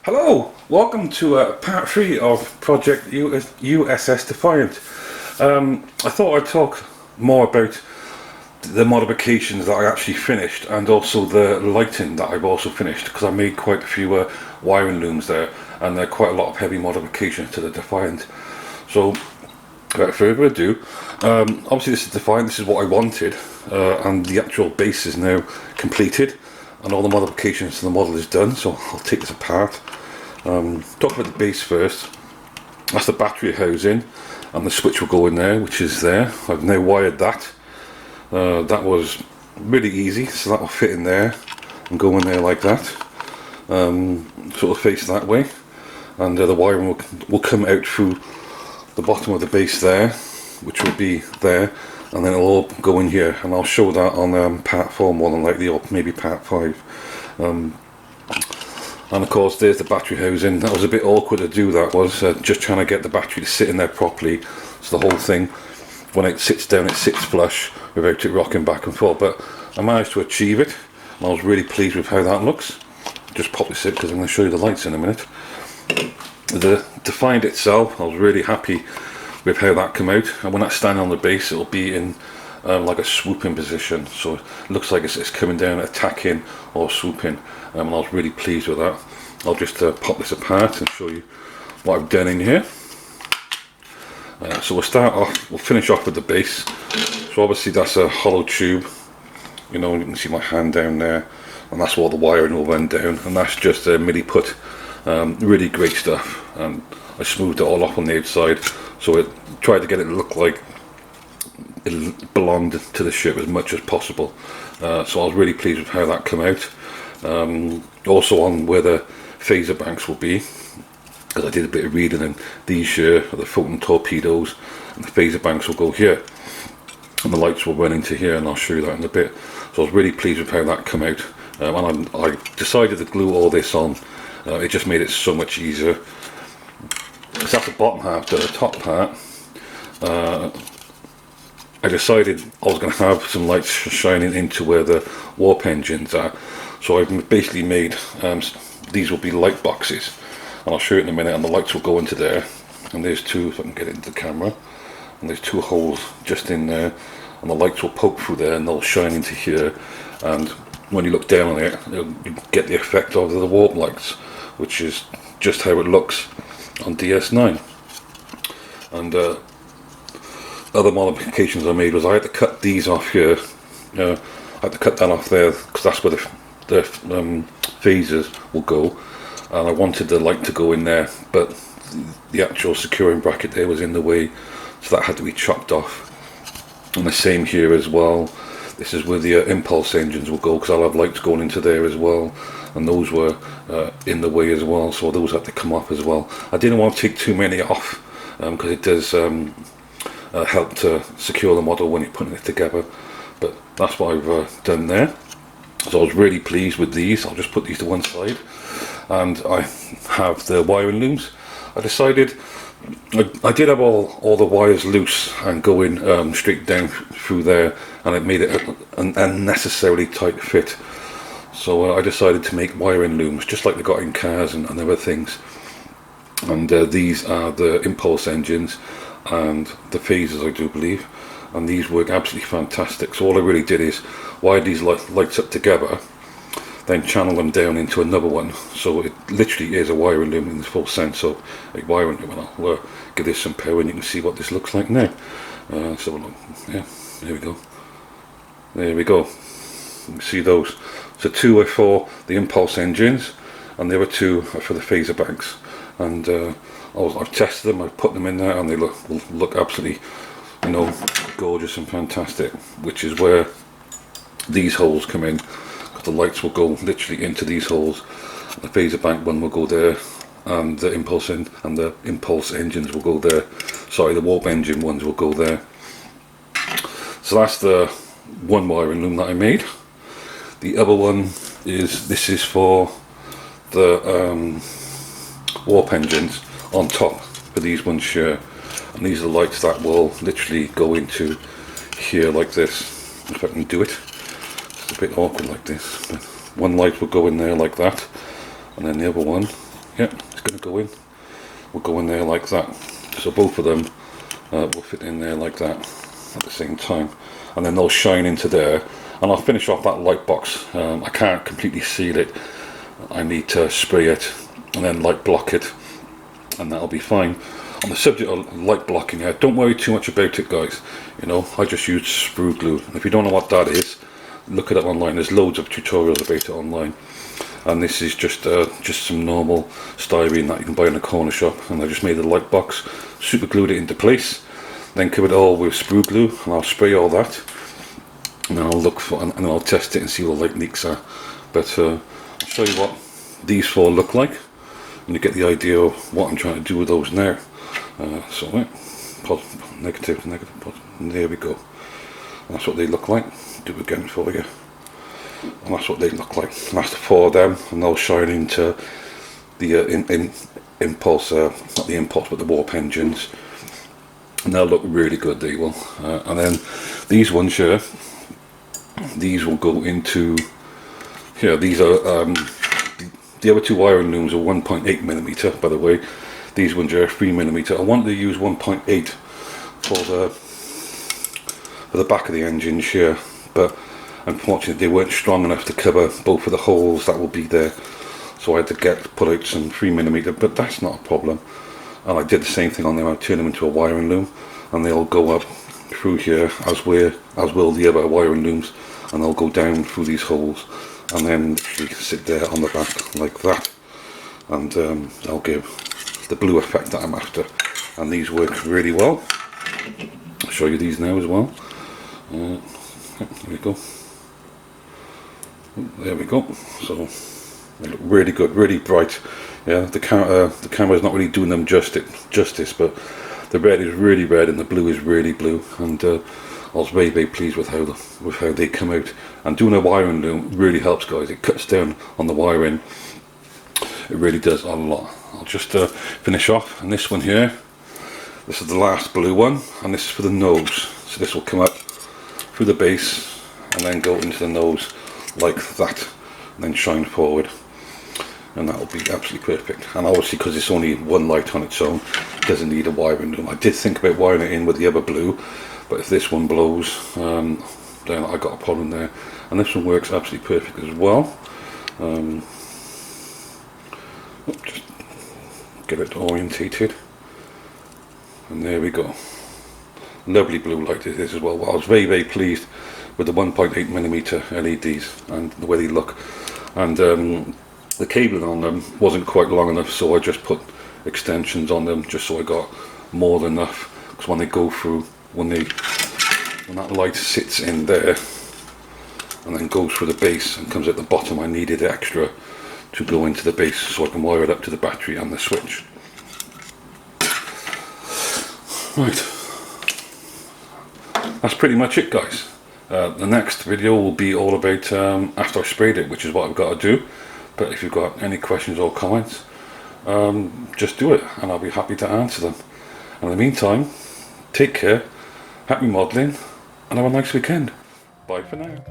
Hello, welcome to part 3 of Project USS Defiant. I thought I'd talk more about the modifications that I actually finished and also the lighting that I've also finished, because I made quite a few wiring looms there, and there are quite a lot of heavy modifications to the Defiant. So without further ado, obviously this is Defiant, this is what I wanted, and the actual base is now completed and all the modifications to the model is done, so I'll take this apart. Talk about the base first. That's the battery housing, and the switch will go in there, which is there. I've now wired that. That was really easy, so that will fit in there and go in there like that, sort of face that way, and the wiring will come out through the bottom of the base there, which will be there, and then it'll all go in here, and I'll show that on part 4 more than likely, or maybe part 5. And of course there's the battery housing. That was a bit awkward to do, that was just trying to get the battery to sit in there properly, so the whole thing, when it sits down, it sits flush without it rocking back and forth, but I managed to achieve it and I was really pleased with how that looks. Just pop this in because I'm going to show you the lights in a minute. The Defiant itself, I was really happy with how that came out, and when that's standing on the base it'll be in like a swooping position, so it looks like it's coming down, attacking or swooping, and I was really pleased with that. I'll just pop this apart and show you what I've done in here. So we'll finish off with the base. So obviously that's a hollow tube, you know, you can see my hand down there, and that's where the wiring will run down, and that's just a MIDI put, really great stuff, and I smoothed it all off on the outside, so it tried to get it to look like it belonged to the ship as much as possible. So I was really pleased with how that came out. Also on where the phaser banks will be, because I did a bit of reading, and these here are the photon torpedoes, and the phaser banks will go here, and the lights will run into here, and I'll show you that in a bit. So I was really pleased with how that came out, and I decided to glue all this on. It just made it so much easier. Because that's the bottom half. To the top part, I decided I was going to have some lights shining into where the warp engines are, so I've basically made these will be light boxes, and I'll show you in a minute, and the lights will go into there, and there's two, if I can get it into the camera, and there's two holes just in there, and the lights will poke through there and they'll shine into here, and when you look down on it, you get the effect of the warp lights, which is just how it looks on DS9. And other modifications I made was I had to cut these off here. I had to cut that off there because that's where the phasers will go, and I wanted the light to go in there, but the actual securing bracket there was in the way, so that had to be chopped off. And the same here as well. This is where the impulse engines will go, because I'll have lights going into there as well, and those were in the way as well, so those had to come off as well. I didn't want to take too many off because it does help to secure the model when you're putting it together, but that's what I've done there. So I was really pleased with these. I'll just put these to one side, and I have the wiring looms. I decided I did have all the wires loose and going straight down through there, and it made it an unnecessarily tight fit. So I decided to make wiring looms just like they got in cars and other things, and these are the impulse engines and the phasers, I do believe, and these work absolutely fantastic. So all I really did is wire these lights up together, then channel them down into another one, so it literally is a wiring loom in the full sense of a wiring loom. And I'll give this some power and you can see what this looks like now. So look, yeah, there we go, there we go, you can see those. So two are for the impulse engines and the other two are for the phaser banks, and I've tested them, I've put them in there, and they look absolutely, you know, gorgeous and fantastic, which is where these holes come in, because the lights will go literally into these holes. The phaser bank one will go there, and the impulse engines will go there. Sorry, the warp engine ones will go there. So that's the one wiring loom that I made. The other one is, this is for the warp engines on top for these ones here, and these are the lights that will literally go into here like this, if I can do it. It's a bit awkward like this, but one light will go in there like that, and then the other one yeah, it's going to go in. Will go in there like that. So both of them will fit in there like that at the same time, and then they'll shine into there. And I'll finish off that light box. I can't completely seal it. I need to spray it and then light block it, and that'll be fine. On the subject of light blocking, don't worry too much about it, guys. You know, I just use sprue glue. If you don't know what that is, look it up online. There's loads of tutorials about it online. And this is just some normal styrene that you can buy in a corner shop. And I just made a light box, super glued it into place, then covered it all with sprue glue, and I'll spray all that. And then I'll look for, and then I'll test it and see what light leaks are. But I'll show you what these four look like, and you get the idea of what I'm trying to do with those now. So positive, negative, positive, and there we go. And that's what they look like. Do it again for you. And that's what they look like. And that's the four of them, and they'll shine into the impulse, not the impulse, but the warp engines, and they'll look really good. They will. And then these ones here, these will go into here. These are the other two wiring looms are 1.8mm, by the way. These ones are 3mm. I wanted to use 1.8 for the back of the engine here, but unfortunately they weren't strong enough to cover both of the holes that will be there. So I had to put out some 3mm, but that's not a problem. And I did the same thing on them. I turned them into a wiring loom, and they'll go up through here as will the other wiring looms, and they'll go down through these holes, and then literally sit there on the back like that, and they'll give the blue effect that I'm after. And these work really well. I'll show you these now as well. There we go. There we go. So they look really good, really bright. Yeah, the camera's not really doing them justice, but the red is really red and the blue is really blue, and I was very, very pleased with how they come out. And doing a wiring loom really helps, guys. It cuts down on the wiring. It really does a lot. I'll just finish off, and this one here, this is the last blue one, and this is for the nose. So this will come up through the base and then go into the nose like that, and then shine forward, and that will be absolutely perfect. And obviously, because it's only one light on its own, it doesn't need a wiring loom. I did think about wiring it in with the other blue, but if this one blows, then I got a problem there. And this one works absolutely perfect as well. Just get it orientated, and there we go. Lovely blue light it is as well. I was very, very pleased with the 1.8mm LEDs and the way they look. And the cabling on them wasn't quite long enough, so I just put extensions on them just so I got more than enough. Because when they go through, when that light sits in there and then goes through the base and comes at the bottom, I needed extra to go into the base so I can wire it up to the battery and the switch. Right, that's pretty much it, guys. The next video will be all about after I sprayed it, which is what I've got to do. But if you've got any questions or comments, just do it and I'll be happy to answer them. And in the meantime, take care, happy modelling, and have a nice weekend. Bye for now.